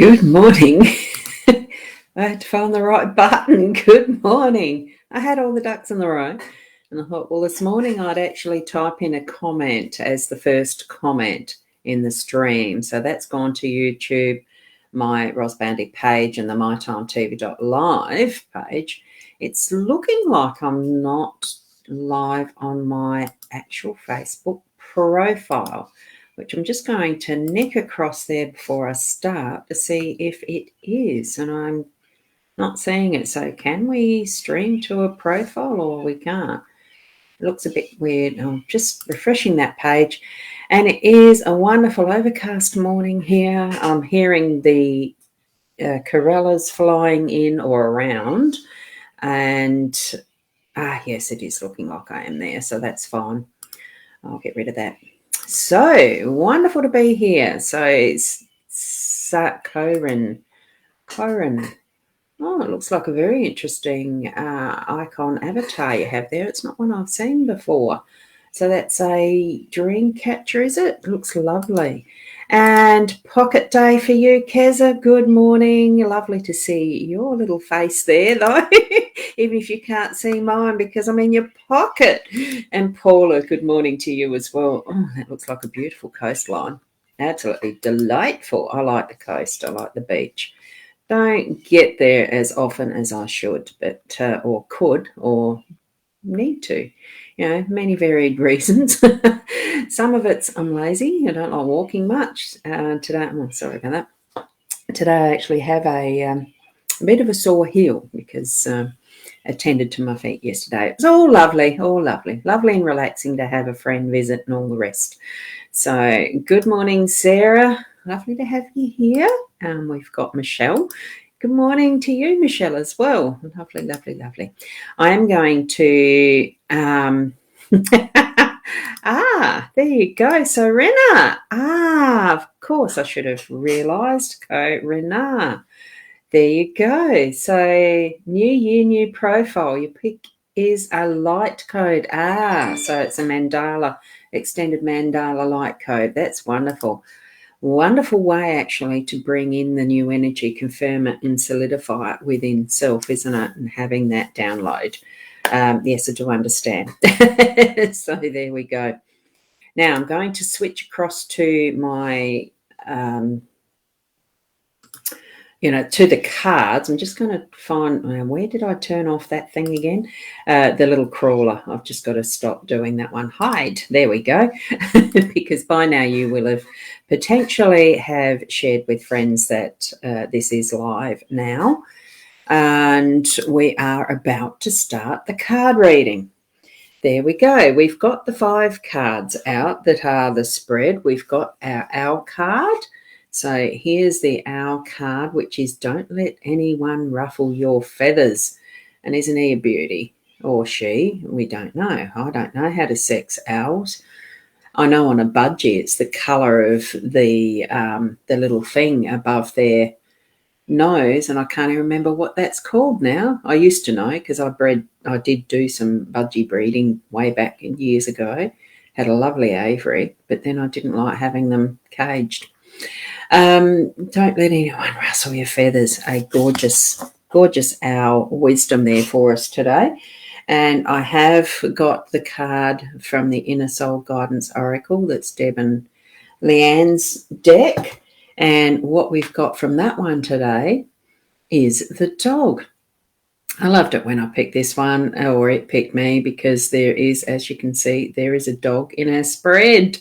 Good morning. I had to find the right button. Good morning. I had all the ducks in the row, and I thought, well, this morning I'd actually type in a comment as the first comment in the stream. So that's gone to YouTube, my Ros Boundy page, and the mytimetv.live page. It's looking like I'm not live on my actual Facebook profile, which I'm just going to nick across there before I start to see if it is, and I'm not seeing it. So can we stream to a profile or we can't? It looks a bit weird. I'm just refreshing that page, and it is a wonderful overcast morning here. I'm hearing the corellas flying in or around, and yes, it is looking like I am there, so that's fine. I'll get rid of that. So wonderful to be here. So it's Corin. Oh, it looks like a very interesting icon avatar you have there. It's not one I've seen before. So that's a dream catcher, is it? Looks lovely. And pocket day for you, Keza. Good morning. Lovely to see your little face there, though, even if you can't see mine because I'm in your pocket. And Paula, good morning to you as well. Oh, that looks like a beautiful coastline. Absolutely delightful. I like the coast. I like the beach. Don't get there as often as I should, but or could or need to. You know, many varied reasons. Some of it's I'm lazy. I don't like walking much. Today, sorry about that. Today I actually have a bit of a sore heel because I attended to my feet yesterday. It was all lovely and relaxing to have a friend visit and all the rest. So good morning, Sarah. Lovely to have you here. We've got Michelle. Good morning to you, Michelle, as well. Lovely. I am going to... there you go. So, Rena. Of course, I should have realised. Rena. There you go. So, new year, new profile. Your pick is a light code. So it's a mandala, extended mandala light code. That's wonderful. Wonderful way, actually, to bring in the new energy, confirm it and solidify it within self, isn't it? And having that download. Yes, I do understand. So there we go. Now I'm going to switch across to my, to the cards. I'm just going to find, where did I turn off that thing again? The little crawler. I've just got to stop doing that one. Hide. There we go. Because by now you will have potentially have shared with friends that this is live now. And we are about to start the card reading. There we go. We've got the 5 cards out that are the spread. We've got our owl card. So here's the owl card, which is don't let anyone ruffle your feathers. And isn't he a beauty? Or she? We don't know. I don't know how to sex owls. I know on a budgie it's the colour of the little thing above their nose, and I can't even remember what that's called now. I used to know because I did do some budgie breeding way back years ago. Had a lovely aviary, but then I didn't like having them caged. Don't let anyone rustle your feathers. A gorgeous owl wisdom there for us today. And I have got the card from the Inner Soul Guidance Oracle. That's Deb and Leanne's deck. And what we've got from that one today is the dog. I loved it when I picked this one, or it picked me, because there is, as you can see, there is a dog in our spread,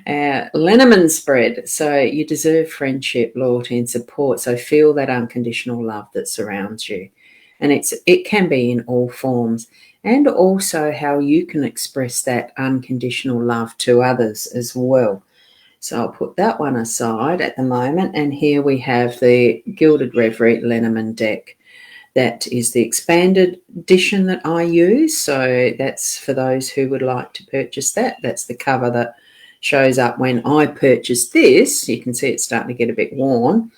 LENORMAND spread. So you deserve friendship, loyalty and support. So feel that unconditional love that surrounds you. And it can be in all forms, and also how you can express that unconditional love to others as well. So I'll put that one aside at the moment. And here we have the Gilded Reverie LENORMAND deck. That is the expanded edition that I use. So that's for those who would like to purchase that. That's the cover that shows up when I purchased this. You can see it's starting to get a bit worn.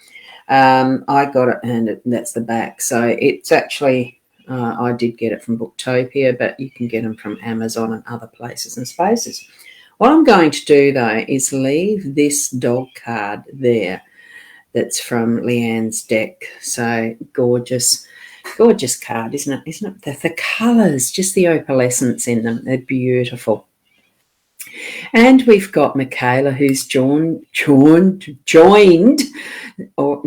I got it, and that's the back. So it's actually, I did get it from Booktopia, but you can get them from Amazon and other places and spaces. What I'm going to do, though, is leave this dog card there. that's from Leanne's deck. So gorgeous, gorgeous card, isn't it? Isn't it? The colours, just the opalescence in them, they're beautiful. And we've got Michaela, who's joined. Or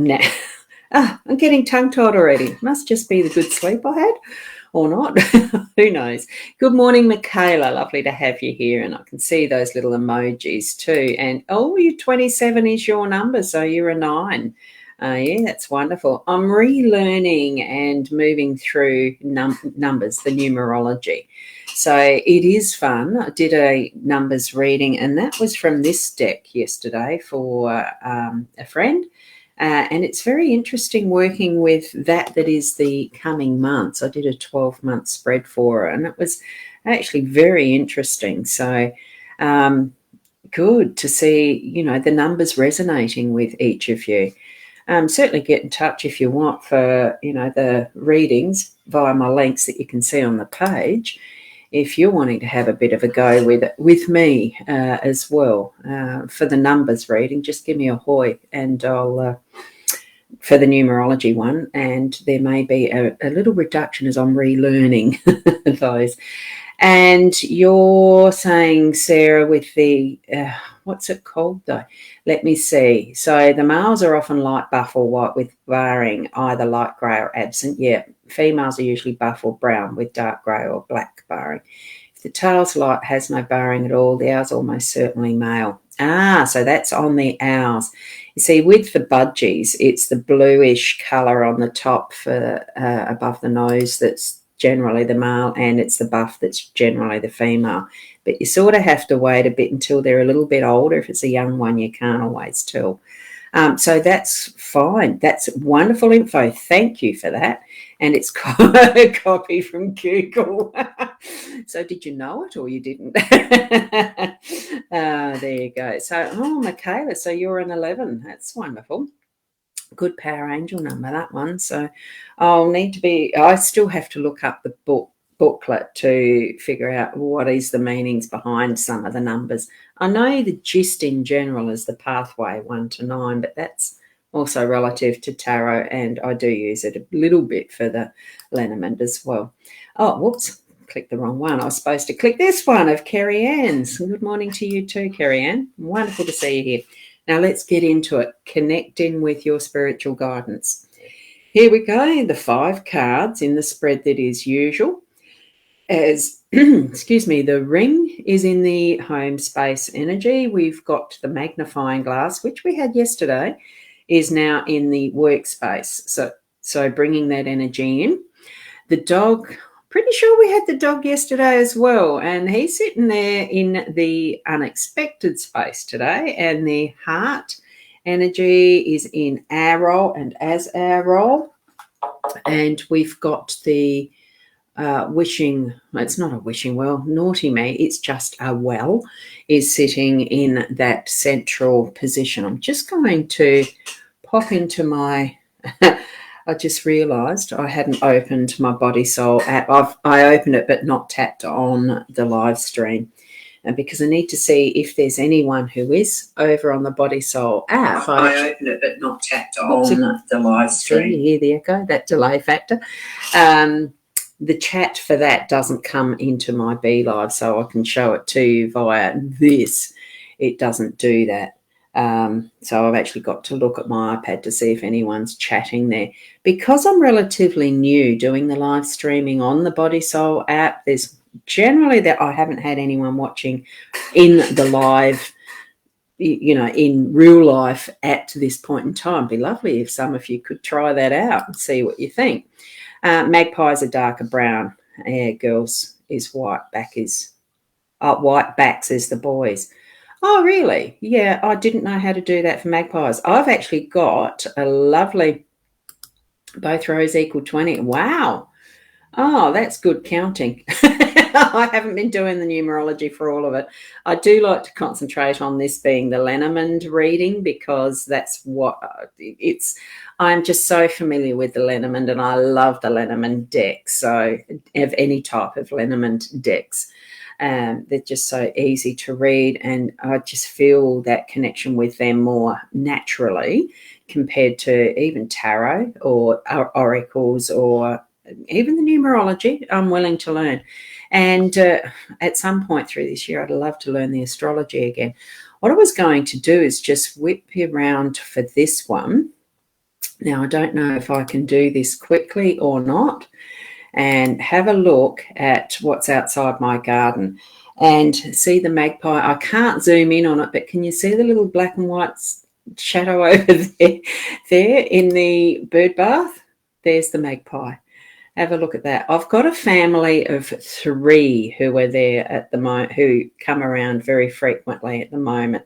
I'm getting tongue-tied already. Must just be the good sleep I had, or not. Who knows? Good morning, Michaela. Lovely to have you here. And I can see those little emojis too. And, you 27 is your number, so you're a 9. Yeah, that's wonderful. I'm relearning and moving through numbers, the numerology. So it is fun. I did a numbers reading, and that was from this deck yesterday for a friend. And it's very interesting working with that is the coming months. I did a 12-month spread for her, and it was actually very interesting. So good to see, the numbers resonating with each of you. Certainly get in touch if you want for, the readings via my links that you can see on the page. If you're wanting to have a bit of a go with me as well for the numbers reading, just give me a hoy, and I'll for the numerology one, and there may be a little reduction as I'm relearning those. And you're saying, Sarah, with the, what's it called though? Let me see. So the males are often light buff or white with barring either light grey or absent. Yeah, females are usually buff or brown with dark grey or black barring. If the tail's light, has no barring at all, the owl's almost certainly male. So that's on the owls. You see, with the budgies, it's the bluish colour on the top for above the nose that's generally the male, and it's the buff that's generally the female. But you sort of have to wait a bit until they're a little bit older. If it's a young one, you can't always tell. So that's fine. That's wonderful info. Thank you for that. And it's a copy from Google. So did you know it or you didn't? There you go. So, Michaela, so you're an 11. That's wonderful. Good power angel number, that one. So I still have to look up the booklet to figure out what is the meanings behind some of the numbers. I know the gist in general is the pathway 1 to 9, but that's also relative to tarot, and I do use it a little bit for the LENORMAND as well. Oh, whoops, clicked the wrong one. I was supposed to click this one of Kerry Ann's. Good morning to you too, Kerry Ann. Wonderful to see you here. Now let's get into it. Connecting with your spiritual guidance. Here we go. The 5 cards in the spread that is usual. As, excuse me, the ring is in the home space energy. We've got the magnifying glass, which we had yesterday, is now in the workspace. So bringing that energy in. The dog, pretty sure we had the dog yesterday as well, and he's sitting there in the unexpected space today, and the heart energy is in our role and as our role. And we've got the wishing, it's not a wishing well, naughty me, it's just a well, is sitting in that central position. I'm just going to pop into my I just realised I hadn't opened my Body Soul app. I opened it but not tapped on the live stream, and because I need to see if there's anyone who is over on the Body Soul app. I opened it but not tapped on the live stream. You hear the echo, that delay factor. The chat for that doesn't come into my Be Live, so I can show it to you via this. It doesn't do that. So I've actually got to look at my iPad to see if anyone's chatting there. Because I'm relatively new doing the live streaming on the Body Soul app, there's generally that I haven't had anyone watching in the live, in real life at this point in time. It'd be lovely if some of you could try that out and see what you think. Magpies are darker brown. Yeah, girls is white. White backs is the boys. Oh, really? Yeah, I didn't know how to do that for magpies. I've actually got a lovely both rows equal 20. Wow. Oh, that's good counting. I haven't been doing the numerology for all of it. I do like to concentrate on this being the LENORMAND reading, because that's what it's. I'm just so familiar with the LENORMAND, and I love the LENORMAND decks. So of any type of LENORMAND decks. They're just so easy to read, and I just feel that connection with them more naturally compared to even tarot or oracles or even the numerology. I'm willing to learn. And at some point through this year, I'd love to learn the astrology again. What I was going to do is just whip around for this one. Now, I don't know if I can do this quickly or not, and have a look at what's outside my garden and see the magpie. I can't zoom in on it, but can you see the little black and white shadow over there in the bird bath? There's the magpie. Have a look at that. I've got a family of 3 who are there at the moment, who come around very frequently at the moment.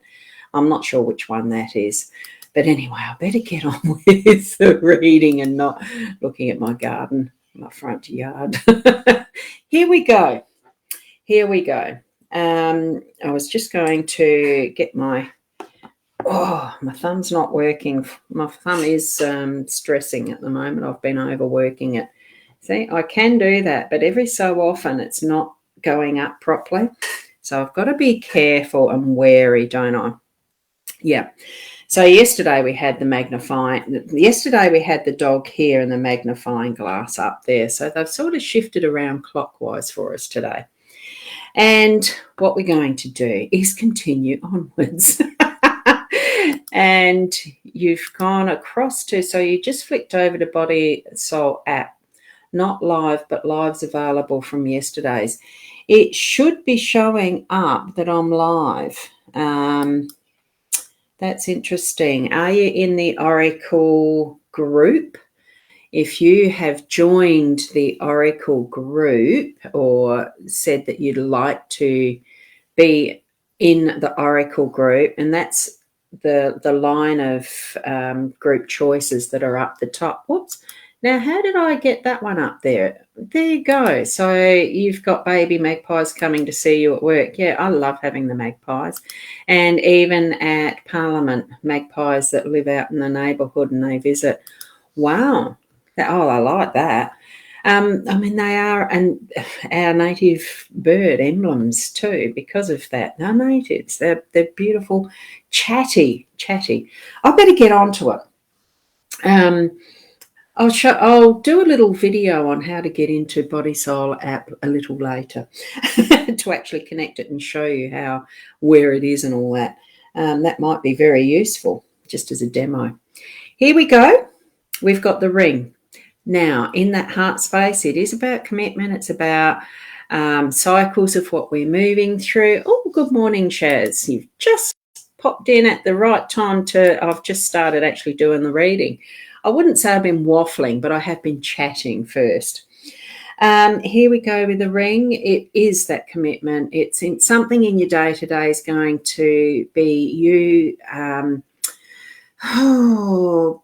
I'm not sure which one that is. But anyway, I better get on with the reading and not looking at my garden, my front yard. Here we go. I was just going to get my thumb's not working. My thumb is stressing at the moment. I've been overworking it. See, I can do that, but every so often it's not going up properly. So I've got to be careful and wary, don't I? Yeah. So yesterday we had the dog here and the magnifying glass up there. So they've sort of shifted around clockwise for us today. And what we're going to do is continue onwards. And you've gone across to, so you just flicked over to Body Soul app. Not live, but live's available from yesterday's. It should be showing up that I'm live. That's interesting. Are you in the Oracle group? If you have joined the Oracle group or said that you'd like to be in the Oracle group, and that's the line of group choices that are up the top. Whoops. Now, how did I get that one up there? There you go. So you've got baby magpies coming to see you at work. Yeah, I love having the magpies. And even at Parliament, magpies that live out in the neighbourhood and they visit. Wow. I like that. They are our native bird emblems too because of that. They're natives. They're beautiful, chatty. I better get onto it. I'll do a little video on how to get into Body Soul app a little later to actually connect it and show you where it is and all that. That might be very useful just as a demo. Here we go. We've got the ring. Now, in that heart space, it is about commitment. It's about cycles of what we're moving through. Oh, good morning, Shaz. You've just popped in at the right time I've just started actually doing the reading. I wouldn't say I've been waffling, but I have been chatting first. Here we go with the ring. It is that commitment. It's something in your day-to-day is going to be you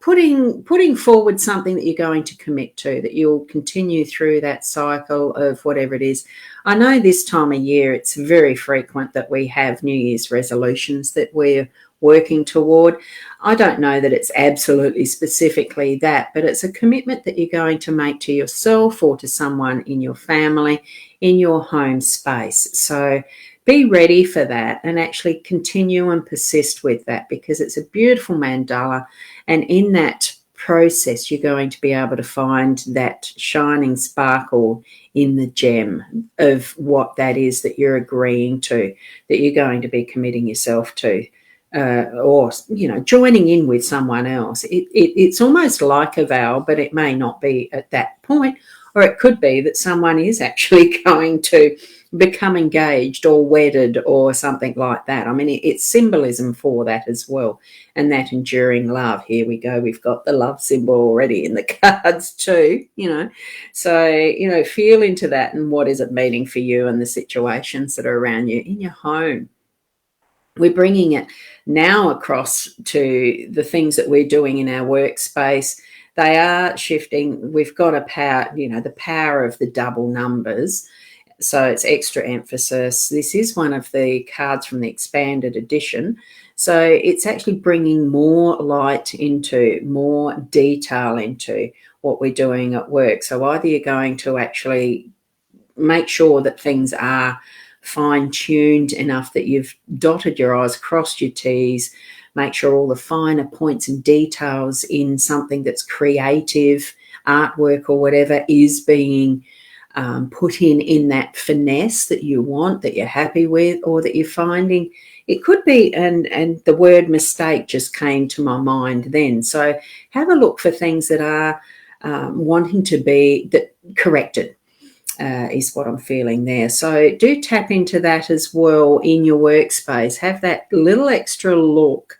putting forward something that you're going to commit to, that you'll continue through that cycle of whatever it is. I know this time of year it's very frequent that we have New Year's resolutions that we're working toward. I don't know that it's absolutely specifically that, but it's a commitment that you're going to make to yourself or to someone in your family, in your home space. So be ready for that and actually continue and persist with that, because it's a beautiful mandala, and in that process you're going to be able to find that shining sparkle in the gem of what that is that you're agreeing to, that you're going to be committing yourself to. Or joining in with someone else. It's almost like a vow, but it may not be at that point, or it could be that someone is actually going to become engaged or wedded or something like that. I mean, it's symbolism for that as well, and that enduring love. Here we go. We've got the love symbol already in the cards too, So, feel into that and what is it meaning for you and the situations that are around you in your home. We're bringing it now across to the things that we're doing in our workspace. They are shifting. We've got a power, the power of the double numbers. So it's extra emphasis. This is one of the cards from the expanded edition. So it's actually bringing more light into, more detail into what we're doing at work. So either you're going to actually make sure that things are fine-tuned enough that you've dotted your I's, crossed your T's, make sure all the finer points and details in something that's creative, artwork or whatever, is being put in that finesse that you want, that you're happy with, or that you're finding. It could be, and the word mistake just came to my mind then. So have a look for things that are wanting to be corrected, is what I'm feeling there. So do tap into that as well in your workspace. Have that little extra look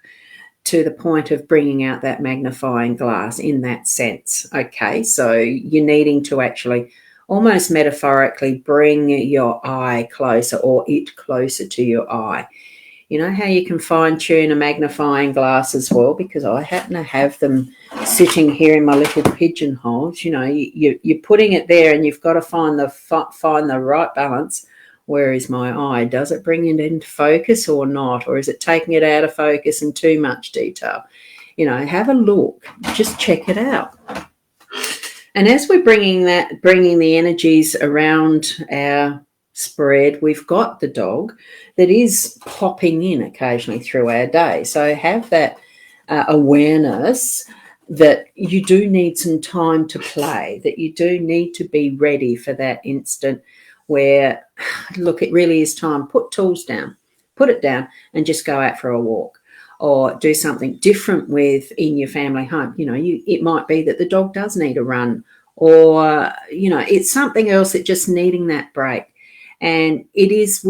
to the point of bringing out that magnifying glass in that sense. Okay, so you're needing to actually almost metaphorically bring your eye closer, or it closer to your eye. You know how you can fine-tune a magnifying glass as well, because I happen to have them sitting here in my little pigeonholes. You know, you're putting it there, and you've got to find the right balance. Where is my eye? Does it bring it into focus or not? Or is it taking it out of focus and too much detail? You know, have a look. Just check it out. And as we're bringing the energies around our spread, we've got the dog that is popping in occasionally through our day. So have that awareness that you do need some time to play, that you do need to be ready for that instant where, look, it really is time. Put tools down, put it down, and just go out for a walk, or do something different in your family home. You know, it might be that the dog does need a run, or, you know, it's something else that just needing that break. And it is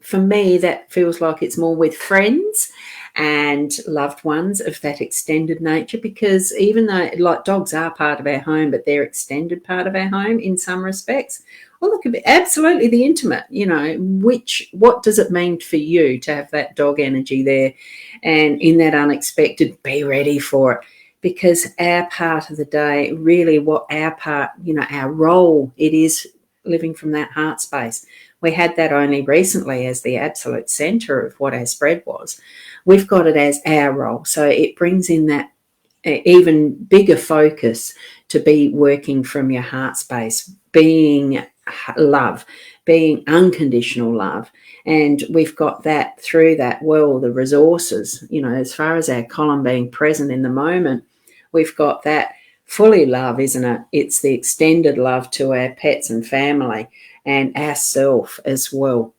for me, that feels like it's more with friends and loved ones of that extended nature, because even though, like, dogs are part of our home, but they're extended part of our home in some respects. Well, look, absolutely the intimate, you know, what does it mean for you to have that dog energy there, and in that unexpected, be ready for it, because our part of the day, really what our part, you know, our role, it is living from that heart space. We had that only recently as the absolute center of what our spread was. We've got it as our role. So it brings in that even bigger focus to be working from your heart space, being love, being unconditional love. And we've got that through that, well, the resources, you know, as far as our column being present in the moment, we've got that fully love, isn't it? It's the extended love to our pets and family and ourself as well.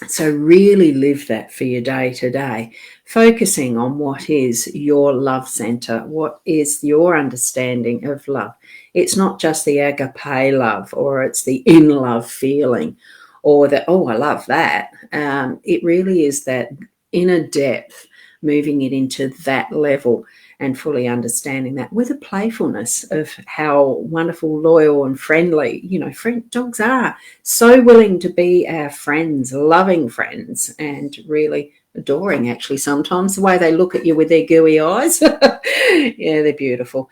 So really live that for your day to day, focusing on what is your love center, what is your understanding of love. It's not just the agape love, or it's the in love feeling, or that, oh, I love that. It really is that inner depth, moving it into that level and fully understanding that, with a playfulness of how wonderful, loyal and friendly, you know, dogs are so willing to be our friends, loving friends, and really adoring, actually, sometimes the way they look at you with their gooey eyes. Yeah, they're beautiful.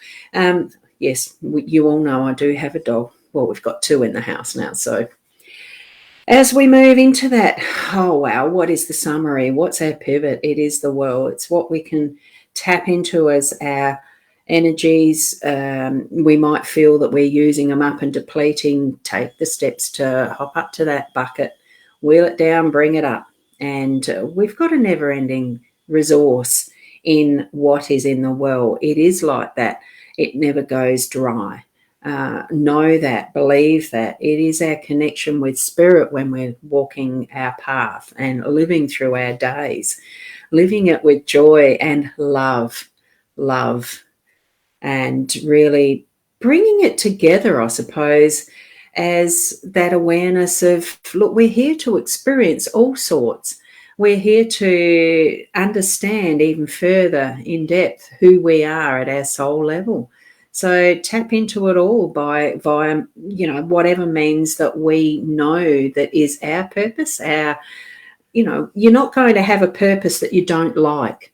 Yes, you all know I do have a dog. Well, we've got two in the house now. So as we move into that, oh, wow, what is the summary? What's our pivot? It is the world. It's what we can tap into as our energies. We might feel that we're using them up and depleting. Take the steps to hop up to that bucket, wheel it down, bring it up. And we've got a never-ending resource in what is in the well. It is like that. It never goes dry. Know that, believe that. It is our connection with spirit when we're walking our path and living through our days, living it with joy and love, and really bringing it together, I suppose, as that awareness of, look, we're here to experience all sorts. We're here to understand even further in depth who we are at our soul level. So tap into it all via, you know, whatever means that we know that is our purpose. You know, you're not going to have a purpose that you don't like.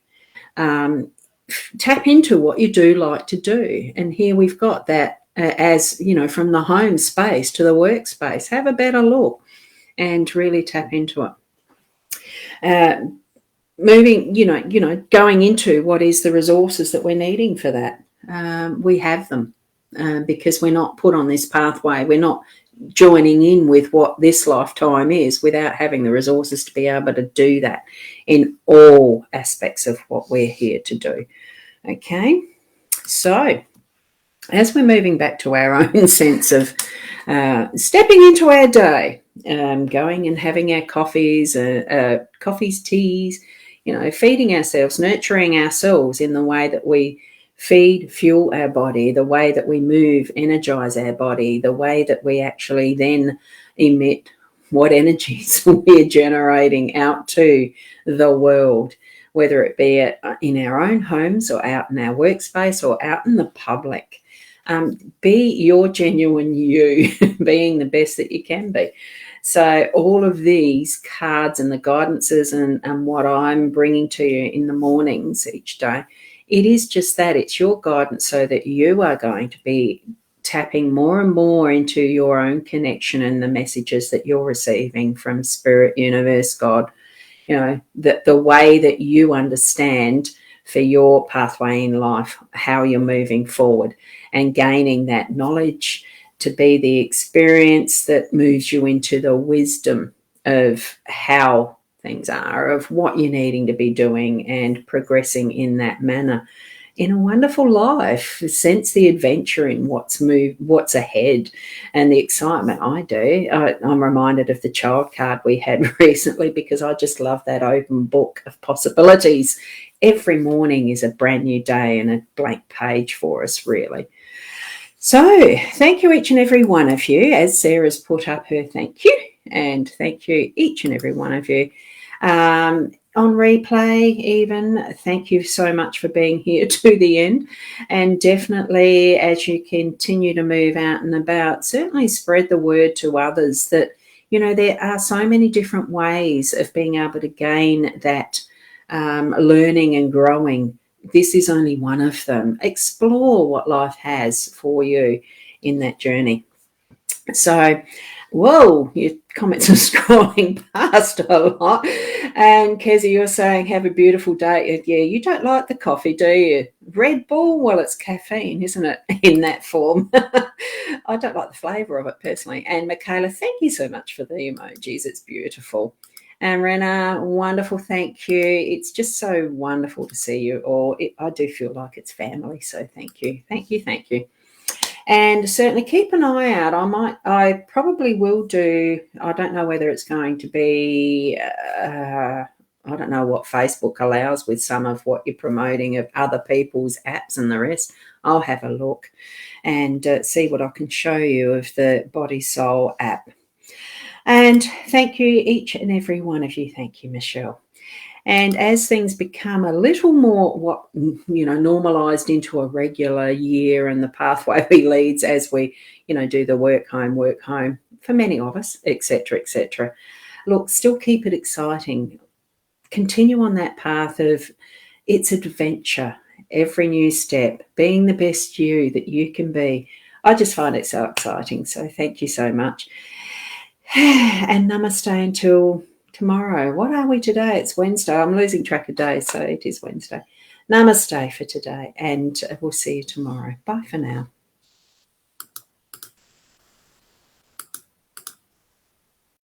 Tap into what you do like to do. And here we've got that as, you know, from the home space to the workspace. Have a better look and really tap into it. Moving, you know, going into what is the resources that we're needing for that. We have them because we're not put on this pathway. We're not joining in with what this lifetime is without having the resources to be able to do that in all aspects of what we're here to do. Okay, so as we're moving back to our own sense of stepping into our day, going and having our coffees, teas, feeding ourselves, nurturing ourselves in the way that we feed, fuel our body, the way that we move, energize our body, the way that we actually then emit what energies we're generating out to the world, whether it be in our own homes or out in our workspace or out in the public. Be your genuine you, being the best that you can be. So all of these cards and the guidances and what I'm bringing to you in the mornings each day, it is just that. It's your guidance so that you are going to be tapping more and more into your own connection and the messages that you're receiving from Spirit, Universe, God, the way that you understand for your pathway in life, how you're moving forward, and gaining that knowledge to be the experience that moves you into the wisdom of how things are, of what you're needing to be doing and progressing in that manner in a wonderful life. Sense the adventure in what's ahead and the excitement. I do. I'm reminded of the child card we had recently because I just love that open book of possibilities. Every morning is a brand new day and a blank page for us, really. So thank you, each and every one of you, as Sarah's put up her thank you, and thank you, each and every one of you. On replay even, thank you so much for being here to the end. And definitely as you continue to move out and about, certainly spread the word to others that, there are so many different ways of being able to gain that learning and growing. This is only one of them. Explore what life has for you in that journey. So, whoa, your comments are scrolling past a lot. And Kezi, you're saying, have a beautiful day. Yeah, you don't like the coffee, do you? Red Bull? Well, it's caffeine, isn't it, in that form? I don't like the flavour of it personally. And Michaela, thank you so much for the emojis. It's beautiful. And Rena, wonderful, thank you. It's just so wonderful to see you all. I do feel like it's family, so thank you. Thank you, thank you. And certainly keep an eye out. I probably will do, I don't know whether it's going to be, I don't know what Facebook allows with some of what you're promoting of other people's apps and the rest. I'll have a look and see what I can show you of the Body Soul app. And thank you, each and every one of you. Thank you, Michelle. And as things become a little more, normalized into a regular year and the pathway leads as we, do the work home for many of us, etc., etc. Look, still keep it exciting. Continue on that path of it's adventure, every new step, being the best you that you can be. I just find it so exciting. So thank you so much. And namaste until tomorrow. What are we today? It's Wednesday. I'm losing track of days, so it is Wednesday. Namaste for today, and we'll see you tomorrow. Bye for now.